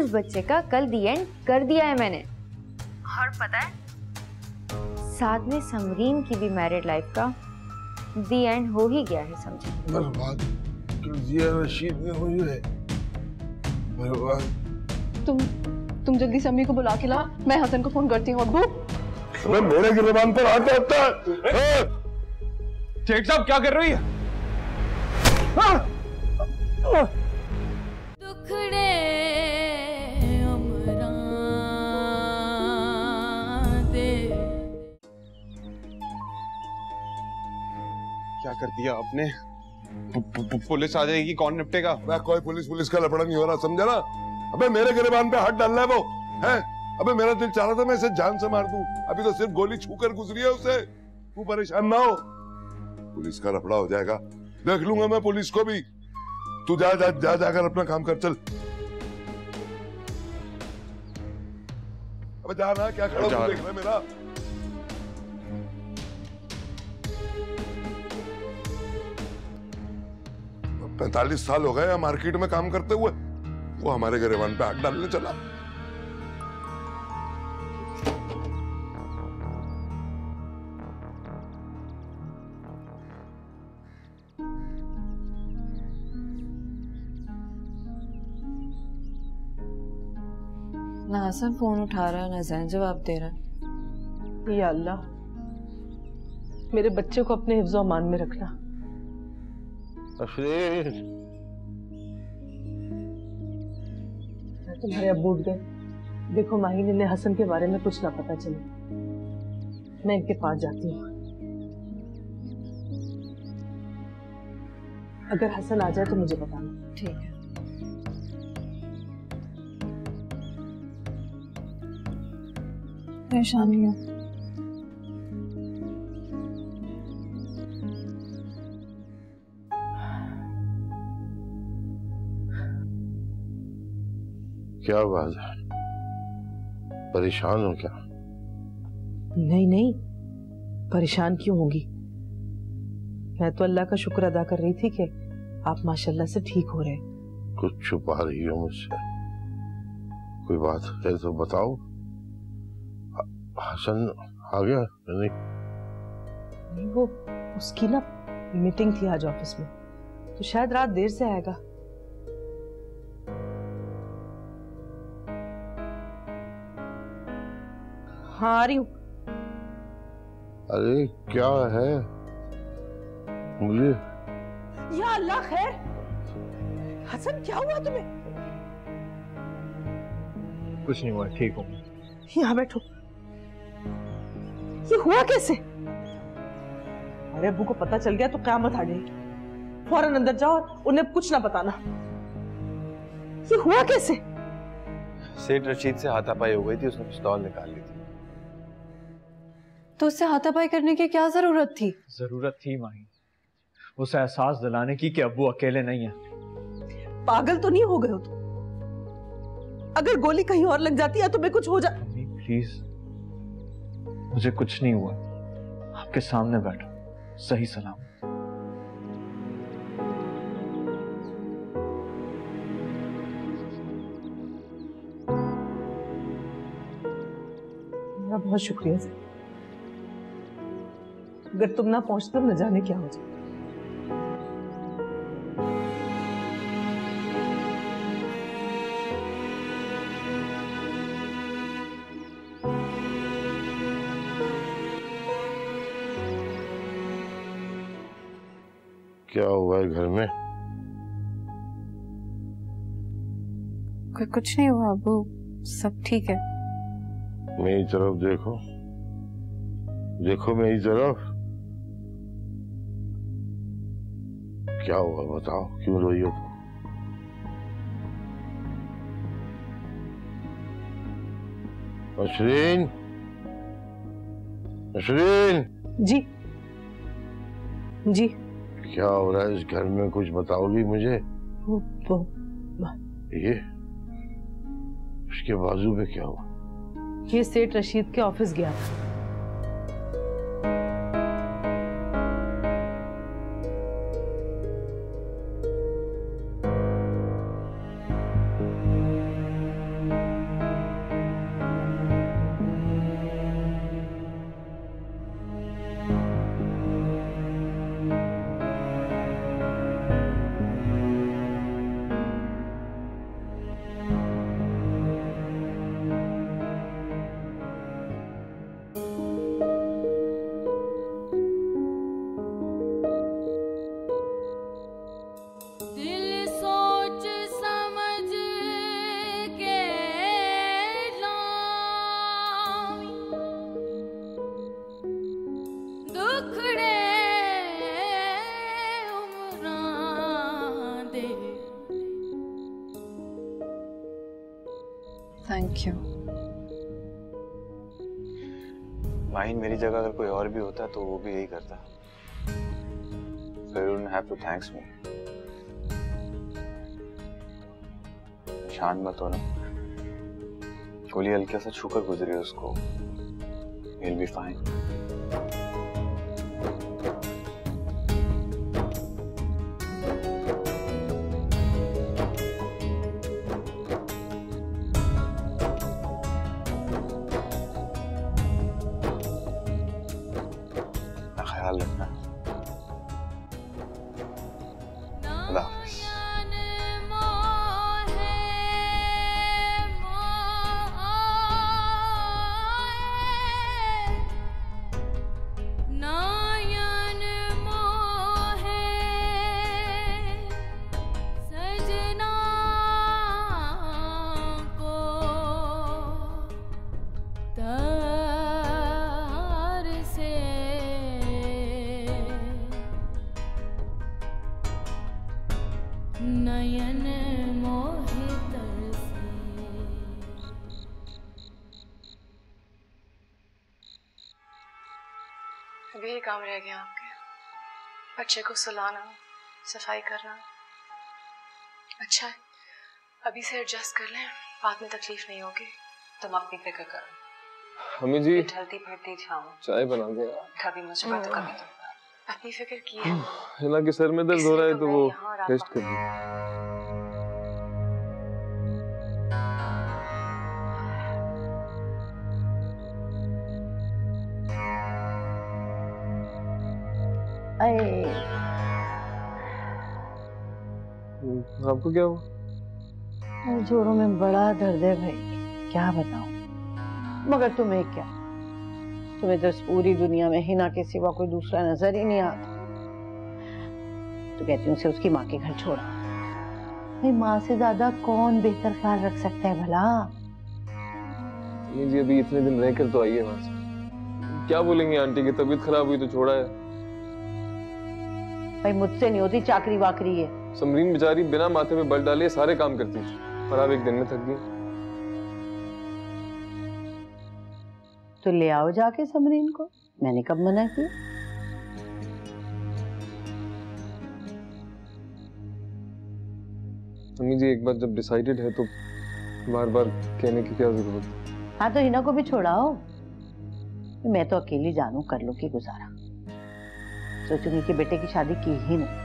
उस बच्चे का कल दी एंड कर दिया है मैंने। और पता है, साथ में समरीन की भी मैरिड लाइफ का दी एंड हो ही गया है, समझे। बर्बाद जिया रशीद ने हुई है बर्बाद। तुम जल्दी से अम्मी को बुला के ला, मैं हसन को फोन करती हूँ। अब्बू मैं मेरे गिरबान पर हाथ रखता है। शेख साहब क्या कर रही है? दुखड़े उमरां दे। क्या कर दिया आपने? पुलिस आ जाएगी, कौन निपटेगा? मैं कोई पुलिस का लफड़ा नहीं हो रहा, समझा ना? अबे मेरे गिरबान पे हाथ डाल रहा है वो, है? अबे मेरा दिल चाह रहा था मैं इसे जान से मार दूं, अभी तो सिर्फ गोली छूकर गुजरी है उसे। तू परेशान ना हो, पुलिस का लफड़ा हो जाएगा, देख लूंगा मैं पुलिस को भी। तू जाकर अपना काम कर, चल। अबे जाना, क्या खड़ा तू देख रहा है मेरा? अब 45 साल हो गए मार्केट में काम करते हुए, वो हमारे गिरबान पे हाथ डालने चला। ना हसन फोन उठा रहा है, ना जैन जवाब दे रहा है। या अल्लाह, मेरे बच्चे को अपने हिफ्ज़ो अमान में रखना। तुम्हारे अब्बू उठ गए, देखो माहिन ने हसन के बारे में कुछ ना पता चले, मैं इनके पास जाती हूँ। अगर हसन आ जाए तो मुझे बताना। ठीक है। परेशानी हो? क्या बात है, परेशान हो क्या? नहीं नहीं, परेशान क्यों होंगी? मैं तो अल्लाह का शुक्र अदा कर रही थी कि आप माशाल्लाह से ठीक हो रहे। कुछ छुपा रही हो मुझसे? कोई बात है तो बताओ। हसन आ गया? नहीं, वो उसकी ना मीटिंग थी आज ऑफिस में, तो शायद रात देर से आएगा। हाँ आ रही हूँ। अरे क्या है मुझे? या अल्लाह खैर, हसन क्या हुआ तुम्हें? कुछ नहीं हुआ, ठीक हूँ। यहाँ बैठो। ये हुआ कैसे? अरे अब्बू को पता चल गया तो क़यामत आ जाएगी। फौरन अंदर जाओ और उन्हें कुछ ना बताना। ये हुआ कैसे? सेठ रशीद से हाथापाई हो गई थी, उसने पिस्तौल निकाल ली थी। तो उससे हाथापाई करने की क्या जरूरत थी? जरूरत थी माही, उसे एहसास दिलाने की कि अब्बू अकेले नहीं है। पागल तो नहीं हो गए हो तुम? अगर गोली कहीं और लग जाती या तुम्हें कुछ हो जा। मम्मी प्लीज, मुझे कुछ नहीं हुआ, आपके सामने बैठा सही सलाम। मेरा बहुत शुक्रिया सर, अगर तुम ना पहुंचते न जाने क्या हो जाए। क्या हुआ है घर में? कोई कुछ नहीं हुआ अब्बू, सब ठीक है। मेरी तरफ देखो, देखो मेरी तरफ। क्या हुआ बताओ, क्यों रोई हो तुम? नसरीन, नसरीन। जी जी। क्या हो रहा है इस घर में, कुछ बताओगी मुझे? वो ये उसके बाजू पे क्या हुआ? ये सेठ रशीद के ऑफिस गया था। Thank you. माहिन मेरी जगह अगर कोई और भी होता तो वो भी यही करता। So you don't have to thanks me. शांत मत हो ना। गोली हल्के से छूकर गुजरी उसको। He'll be fine. ख्याल रखना। अल्लाह हाफ़िज़। नयन मोहे तरसे। अभी ये काम रह गया आपके, बच्चे को सुलाना, सफाई करना। अच्छा है, अभी से एडजस्ट कर लें, बाद में तकलीफ नहीं होगी। तुम अपनी फिक्र करो। हमें जी ढलती फिरती छाऊं, चाय बना दे। कभी मुझे बात तो कभी तुम अपनी फिक्र की है। हिना के सर में दर्द हो रहा है तो वो रेस्ट कर ली। आपको क्या हुआ? जोड़ों में बड़ा दर्द है भाई, क्या बताऊं। मगर तुम्हें क्या, तुम्हें तो इस पूरी दुनिया में हिना के सिवा कोई दूसरा नजर ही नहीं आता। तो कहती हूँ उसे उसकी माँ के घर छोड़ा। भाई माँ से ज्यादा कौन बेहतर ख्याल रख सकता है भला। जी अभी इतने दिन रहकर तो आई है वहां से, क्या बोलेंगे आंटी की तबीयत खराब हुई तो छोड़ा है। भाई मुझसे नहीं होती, चाकरी वाकरी है। समरीन बेचारी बिना माथे पे बल डाले सारे काम करती थी, और अब एक दिन में थक गई। तो ले आओ जाके समरीन को, मैंने कब मना किया। अम्मी जी एक बार जब डिसाइडेड है तो बार बार कहने की क्या जरूरत है। हाँ तो हिना को भी छोड़ाओ, मैं तो अकेली जानू कर लूंगी गुजारा। सोचूंगी कि बेटे की शादी की ही नहीं।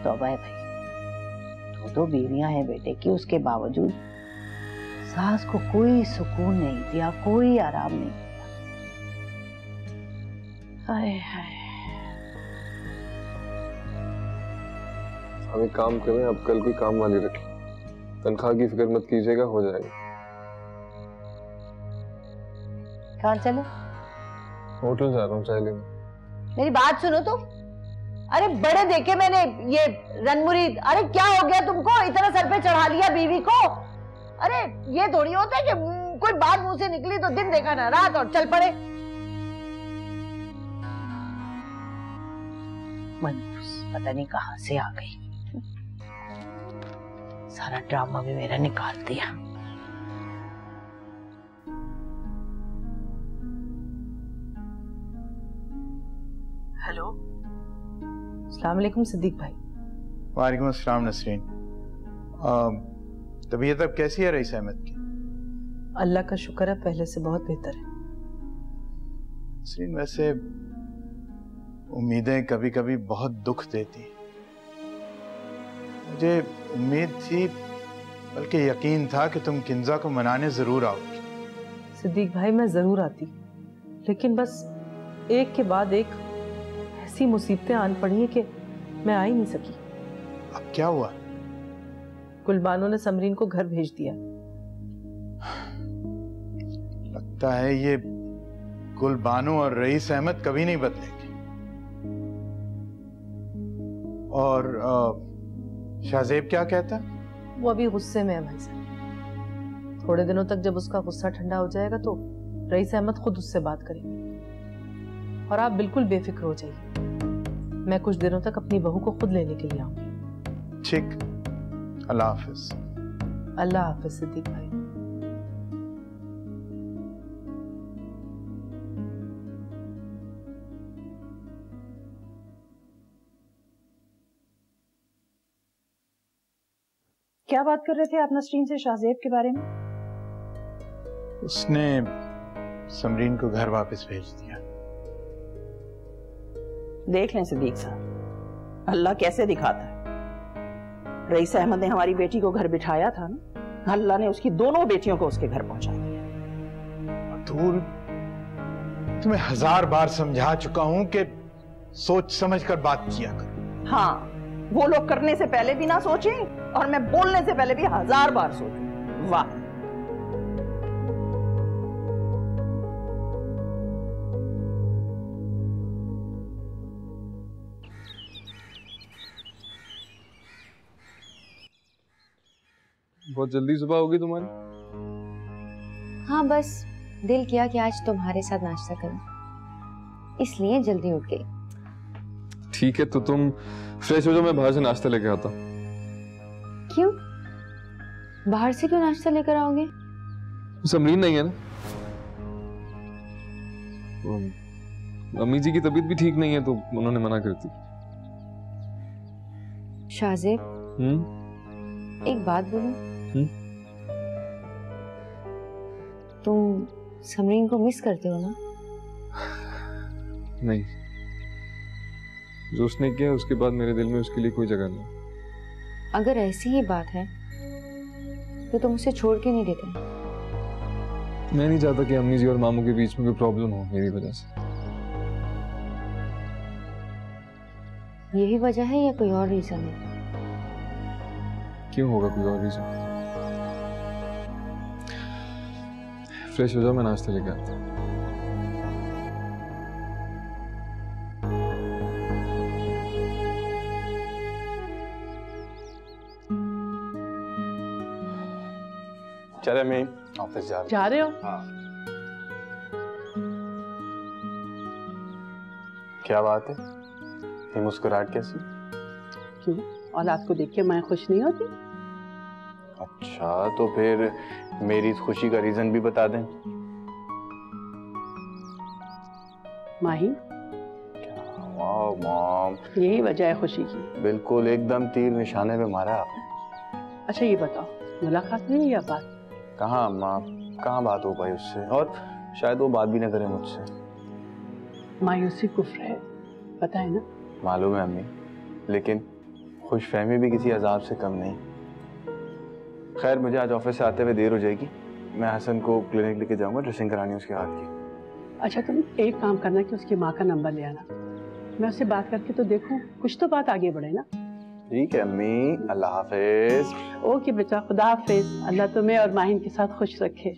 तौबा है भाई, दो बीवियां हैं बेटे की, उसके बावजूद सास को कोई सुकून नहीं दिया, कोई आराम नहीं दिया। हाय हाय। हम एक काम करें, आप कल कोई काम वाली रखें, तनख्वाह की फिक्र मत कीजिएगा, हो जाएगा। कहाँ चलो? होटल जा रहा हूँ चाय लेने। मेरी बात सुनो तो। अरे बड़े देखे मैंने ये रनमुरी। अरे क्या हो गया तुमको, इतना सर पे चढ़ा लिया बीवी को। अरे ये थोड़ी होता है कि कोई बात मुंह से निकली तो दिन देखा ना रात और चल पड़े। मनहूस पता नहीं कहां से आ गई, सारा ड्रामा भी मेरा निकाल दिया। हेलो, अस्सलाम वालेकुम सिद्दीक भाई। वालेकुम अस्सलाम नसरीन। तबीयत अब कैसी है रईस अहमद की? अल्लाह का शुक्र है, पहले से बहुत बेहतर है। नसरीन वैसे उम्मीदें कभी कभी बहुत दुख देती हैं। मुझे उम्मीद थी, बल्कि यकीन था कि तुम किंजा को मनाने जरूर आओगी। सिद्दीक भाई मैं जरूर आती, लेकिन बस एक के बाद एक ऐसी मुसीबतें आन पड़ी हैं कि मैं आ ही नहीं सकी। अब क्या हुआ? गुलबानो ने समरीन को घर भेज दिया। लगता है ये गुलबानो और रईस अहमद कभी नहीं बदलेंगे। और शाहजेब क्या कहता है? वो अभी गुस्से में है भाई साहब। थोड़े दिनों तक जब उसका गुस्सा ठंडा हो जाएगा तो रईस अहमद खुद उससे बात करेंगे। और आप बिल्कुल बेफिक्र हो जाइए, मैं कुछ दिनों तक अपनी बहू को खुद लेने के लिए आऊंगी। ठीक, अल्लाह हाफिज। अल्लाह हाफिज सिद्दीक भाई। क्या बात कर रहे थे आप नसरीन से शाहजेब के बारे में? उसने समरीन को घर वापस भेज दिया। देख लें सिद्दीक साहब, अल्लाह कैसे दिखाता है। रईस अहमद ने हमारी बेटी को घर बिठाया था ना, अल्लाह ने उसकी दोनों बेटियों को उसके घर पहुंचा दिया। अतुल, तुम्हें 1000 बार समझा चुका हूं कि सोच समझकर बात किया करो। हाँ, वो लोग करने से पहले भी ना सोचें और मैं बोलने से पहले भी 1000 बार सोचूं। वाह। बहुत जल्दी सुबह होगी तुम्हारी? हाँ, बस दिल किया कि आज तुम्हारे साथ नाश्ता करूं, इसलिए जल्दी उठ गई। ठीक है, तो तुम फ्रेश हो जाओ, मैं बाहर से नाश्ता लेके आता हूँ। क्यों? बाहर से क्यों नाश्ता लेकर आओगे? समरीन नहीं है ना, अम्मी जी की तबीयत भी ठीक नहीं है तो उन्होंने मना कर दी। शाहजेब, एक बात बोलूं? तुम समरीन को मिस करते हो ना? नहीं, जो उसने किया उसके बाद मेरे दिल में उसके लिए कोई जगह नहीं। अगर ऐसी ही बात है तो तुम उसे छोड़ के नहीं देते? मैं नहीं चाहता कि अम्मी जी और मामू के बीच में कोई प्रॉब्लम हो मेरी वजह से। यही वजह है या कोई और रीजन है? क्यों होगा कोई और रीजन? फ्रेश हो जाओ, मैं नाश्ता लेके आता हूँ। चले मैं ऑफिस जा रहे हो? हाँ। क्या बात है, ये मुस्कुराहट कैसी? क्यों, औलाद को देख के मैं खुश नहीं होती? अच्छा, तो फिर मेरी इस खुशी का रीजन भी बता दें। माही, वाह मॉम, यही वजह है खुशी की। बिल्कुल एकदम तीर निशाने पे मारा आपने। अच्छा ये बताओ, मुलाकात हुई या बात? कहाँ अम्मा, कहाँ बात हो पाई उससे, और शायद वो बात भी ना करे मुझसे। मायूसी कुफ्र है, पता है ना? मालूम है अम्मी, लेकिन खुशफहमी भी किसी अजाब से कम नहीं। खैर, मुझे आज ऑफिस से आते हुए देर हो जाएगी, मैं हसन को क्लिनिक लेके जाऊंगा, ड्रेसिंग करानी उसके हाथ की। अच्छा, तुम एक काम करना कि उसकी माँ का नंबर ले आना, मैं उससे बात करके तो देखूं, कुछ तो बात आगे बढ़े ना। ठीक है अम्मी, अल्लाह हाफिज। ओके बेटा, खुदा हाफिज। अल्लाह तुम्हें और माहिन के साथ खुश रखे।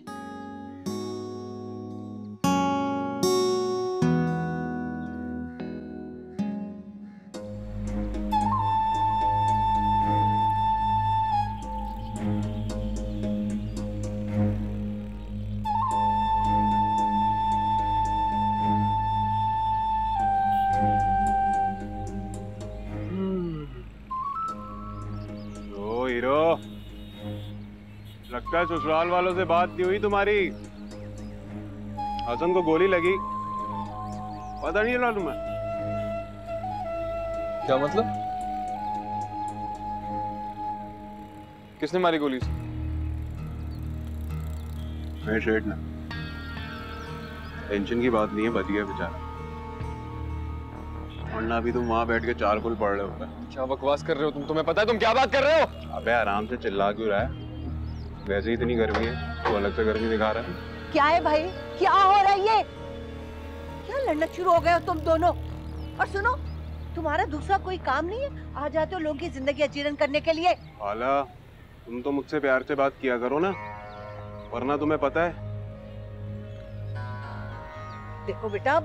लगता है ससुराल वालों से बात नहीं हुई तुम्हारी। हसन को गोली लगी, पता नहीं चला तुम्हें? क्या मतलब? किसने मारी गोली से? सेठ ना, टेंशन की बात नहीं है, बच गया बेचारा, वरना अभी तुम वहां बैठ के चार कुल पढ़ रहे हो। क्या बकवास कर रहे हो तुम? तुम्हें पता है तुम क्या बात कर रहे हो? अबे आराम से, चिल्ला क्यों रहा है? वैसे ही इतनी गर्मी है, तो अलग से गर्मी दिखा रहा है। क्या है भाई, क्या हो रहा है ये? क्या लड़ना शुरू हो गए हो तुम दोनों? और सुनो, तुम्हारा दूसरा कोई काम नहीं है? आ जाते हो लोगों की जिंदगी अजीरन करने के लिए। आला, तुम तो मुझसे प्यार से बात किया करो ना, वरना तुम्हें पता है। देखो बेटा,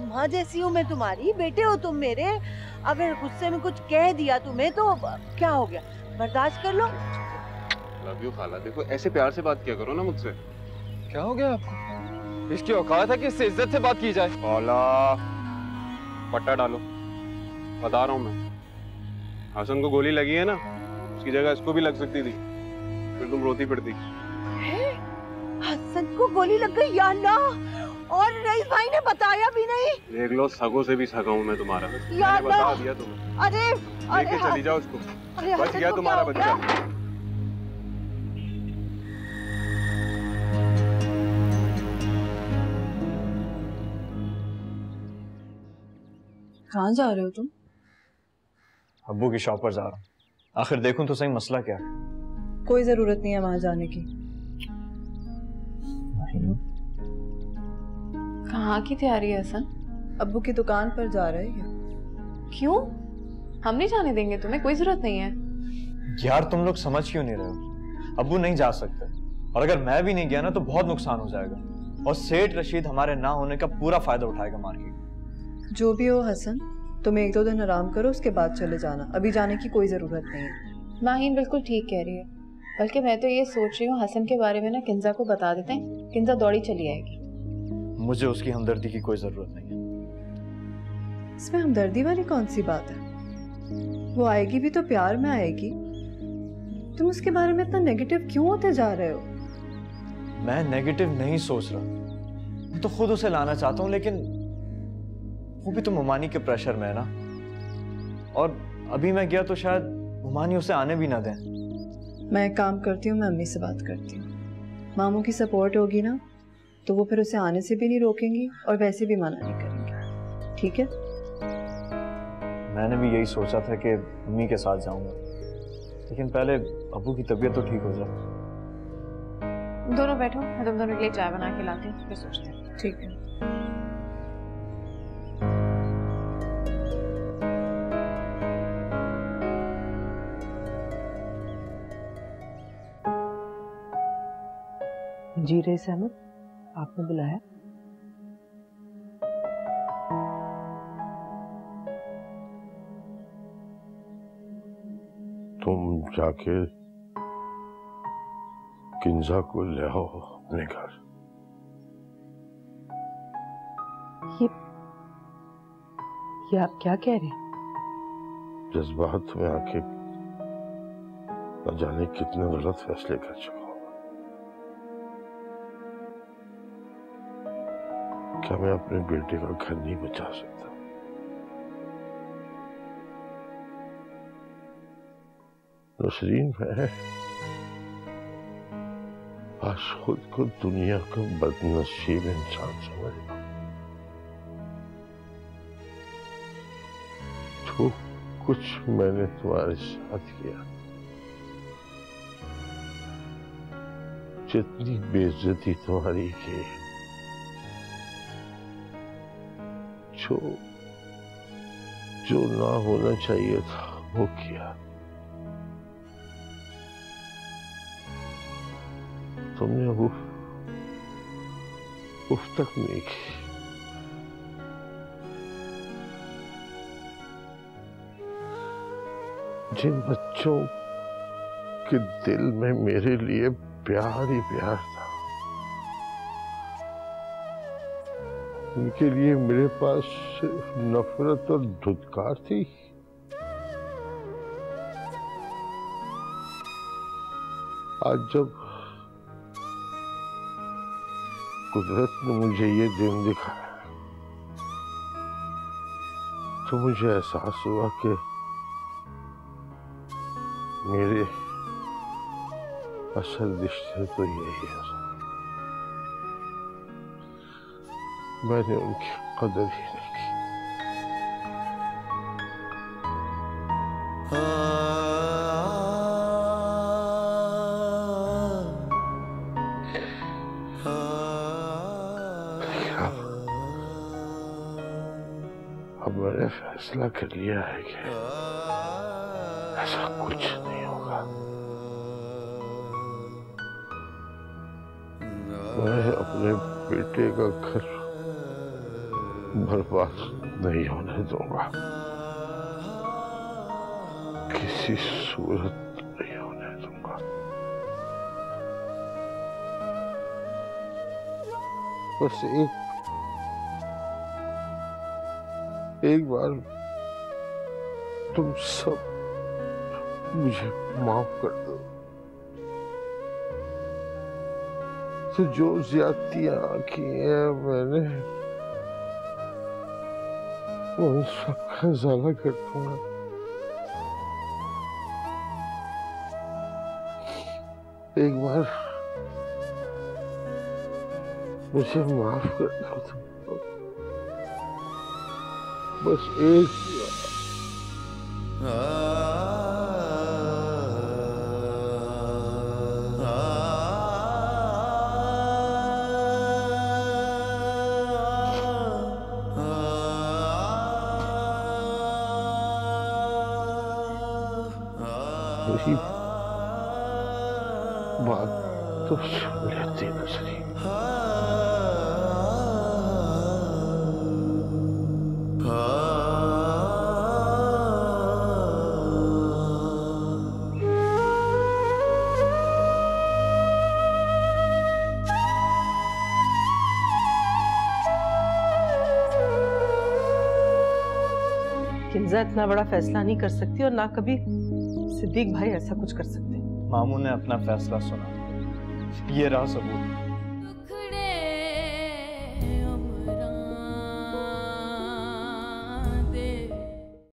माँ जैसी हूँ मैं तुम्हारी, बेटे हो तुम मेरे। अगर गुस्से में कुछ कह दिया तुम्हें तो क्या हो गया, बर्दाश्त कर लो। लव यू खाला, देखो ऐसे प्यार से बात किया करो ना मुझसे। क्या हो गया आपको? इसकी औकात है कि इससे इज्जत से बात की जाए? खाला, पट्टा डालो, बता रहा हूँ मैं। हसन को गोली लगी है ना, उसकी जगह इसको भी लग सकती थी, फिर तुम रोती फिरती। हसन को गोली लग गई? या अल्लाह, और रईस भाई ने बताया भी नहीं? देख लो, सगों से भी सगा हूँ मैं तुम्हारा, मैंने बता दिया तुम्हें। अरे लेके चली जाओ उसको, बच गया तुम्हारा बच्चा। कहाँ जा रहे हो तुम? अब्बू की शॉप पर जा रहा हूँ। आखिर देखूं तो सही मसला क्या है। कोई जरूरत नहीं है वहां जाने की। कहाँ की तैयारी है हसन? अब्बू की दुकान पर जा रहे हैं। क्यों? हम नहीं जाने देंगे तुम्हें, कोई जरूरत नहीं है। यार तुम लोग समझ क्यों नहीं रहे हो? अब्बू नहीं जा सकते, और अगर मैं भी नहीं गया ना तो बहुत नुकसान हो जाएगा, और सेठ रशीद हमारे ना होने का पूरा फायदा उठाएगा मार्केट। जो भी हो हसन, तुम 1-2 दिन आराम करो, उसके बाद चले जाना। अभी जाने की कोई जरूरत नहीं है। माहीन बिल्कुल ठीक कह रही है। बल्कि मैं तो ये सोच रही हूँ हसन के बारे में ना किंजा को बता देते हैं, किंजा दौड़ी चली आएगी। मुझे उसकी हमदर्दी की कोई जरूरत नहीं है। इसमें हमदर्दी वाली कौन सी बात है? वो आएगी भी तो प्यार में आएगी। तुम उसके बारे में इतना नेगेटिव क्यों होते जा रहे हो? मैं नेगेटिव नहीं सोच रहा, मैं तो खुद उसे लाना चाहता हूँ, लेकिन वो भी तो मुमानी के प्रेशर में है ना, और अभी मैं गया तो शायद मुमानी उसे आने भी ना दें। मैं एक काम करती हूँ, मैं अम्मी से बात करती हूँ। मामू की सपोर्ट होगी ना तो वो फिर उसे आने से भी नहीं रोकेंगी और वैसे भी मना नहीं करेंगे। ठीक है? मैंने भी यही सोचा था कि अम्मी के साथ जाऊंगा, लेकिन पहले अब्बू की तबीयत तो ठीक हो जाए। दोनों बैठो, मैं तुम दोनों के लिए चाय बना के लाती हूँ, फिर सोचते हैं। ठीक है। जी रईस अहमद, आपने बुलाया? तुम जाके किंजा को ले आओ अपने घर। ये आप क्या कह रहे हैं? जज्बात में आके न जाने कितने गलत फैसले कर चुका हूं। क्या मैं अपने बेटे का घर नहीं बचा सकता? नसरीन, मैं आज खुद को दुनिया का बदनसीब इंसान समझ रहा हूं। जो कुछ मैंने तुम्हारे साथ किया, जितनी बेइज्जती तुम्हारी की, जो ना होना चाहिए था वो किया। तुमने उफ तक नहीं की। जिन बच्चों के दिल में मेरे लिए प्यार ही प्यार था, उनके लिए मेरे पास सिर्फ नफरत और धुतकार थी। आज जब कुदरत ने मुझे ये दिन दिखाया तो मुझे एहसास हुआ कि मेरे असल रिश्ते तो यही है। मैंने उनकी कदर ही नहीं की। अब मैंने फैसला कर लिया है कि ऐसा कुछ नहीं होगा। मैं अपने बेटे का घर बर्बाद नहीं होने दूंगा, किसी सूरत नहीं होने दूंगा। बस एक बार तुम सब मुझे माफ कर दो। तो जो ज्यादतियां की हैं मैंने, उन सब का ज़ाला कर दूंगा। एक बार मुझे माफ कर दो। बस एक मेरी बात तो सुन लेती नसरीन। किंजा इतना बड़ा फैसला नहीं कर सकती और ना कभी सिद्दीक भाई ऐसा कुछ कर सकते। मामू ने अपना फैसला सुना, ये रहा सबूत।